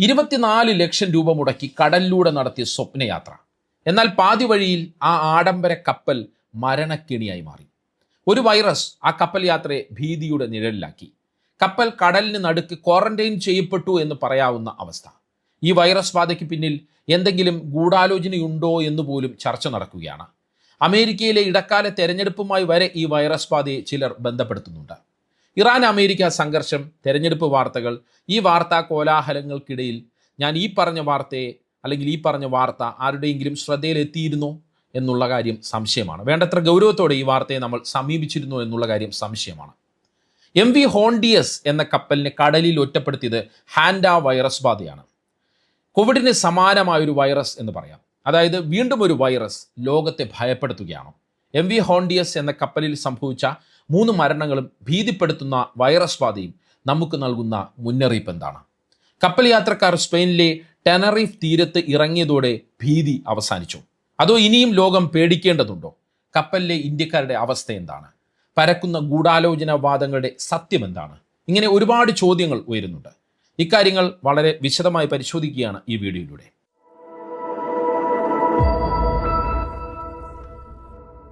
24 ലക്ഷം രൂപ മുടക്കി കടലിലൂടെ നടത്തിയ സ്വപ്നയാത്ര. എന്നാൽ പാതി വഴിയിൽ ആ ആഡംബര കപ്പൽ മരണക്കെണിയായി മാറി. ഒരു വൈറസ് ആ കപ്പൽ യാത്രയെ ഭീതിയുടെ നിഴലിലാക്കി. കപ്പൽ കടലിന് നടുക്ക് ക്വാറന്റൈൻ ചെയ്യപ്പെട്ടു എന്ന് പറയാവുന്ന അവസ്ഥ. ഈ വൈറസ് ബാധയ്ക്ക് പിന്നിൽ എന്തെങ്കിലും ഗൂഢാലോചനയുണ്ടോ എന്ന് പോലും ചർച്ച നടക്കുകയാണ്. അമേരിക്കയിലെ ഇടക്കാല തെരഞ്ഞെടുപ്പുമായി വരെ ഈ വൈറസ് ബാധയെ ചിലർ ബന്ധപ്പെടുത്തുന്നുണ്ട്. ഇറാൻ അമേരിക്ക സംഘർഷം, തെരഞ്ഞെടുപ്പ് വാർത്തകൾ, ഈ വാർത്താ കോലാഹലങ്ങൾക്കിടയിൽ ഞാൻ ഈ പറഞ്ഞ വാർത്ത ആരുടെയെങ്കിലും ശ്രദ്ധയിലെത്തിയിരുന്നോ എന്നുള്ള കാര്യം സംശയമാണ്. വേണ്ടത്ര ഗൗരവത്തോടെ ഈ വാർത്തയെ നമ്മൾ സമീപിച്ചിരുന്നോ എന്നുള്ള കാര്യം സംശയമാണ്. MV ഹോണ്ടിയസ് എന്ന കപ്പലിനെ കടലിൽ ഒറ്റപ്പെടുത്തിയത് ഹാൻഡ വൈറസ് ബാധയാണ്. കോവിഡിന് സമാനമായൊരു വൈറസ് എന്ന് പറയാം. അതായത് വീണ്ടും ഒരു വൈറസ് ലോകത്തെ ഭയപ്പെടുത്തുകയാണ്. MV ഹോണ്ടിയസ് എന്ന കപ്പലിൽ സംഭവിച്ച 3 മരണങ്ങളും ഭീതിപ്പെടുത്തുന്ന വൈറസ് ബാധയും നമുക്ക് നൽകുന്ന മുന്നറിയിപ്പ് എന്താണ്? കപ്പൽ യാത്രക്കാർ സ്പെയിനിലെ ടെനറിഫ് തീരത്ത് ഇറങ്ങിയതോടെ ഭീതി അവസാനിച്ചു? അതോ ഇനിയും ലോകം പേടിക്കേണ്ടതുണ്ടോ? കപ്പലിലെ ഇന്ത്യക്കാരുടെ അവസ്ഥ എന്താണ്? പരക്കുന്ന ഗൂഢാലോചനാവാദങ്ങളുടെ സത്യം എന്താണ്? ഇങ്ങനെ ഒരുപാട് ചോദ്യങ്ങൾ ഉയരുന്നുണ്ട്. ഇക്കാര്യങ്ങൾ വളരെ വിശദമായി പരിശോധിക്കുകയാണ് ഈ വീഡിയോയിലൂടെ.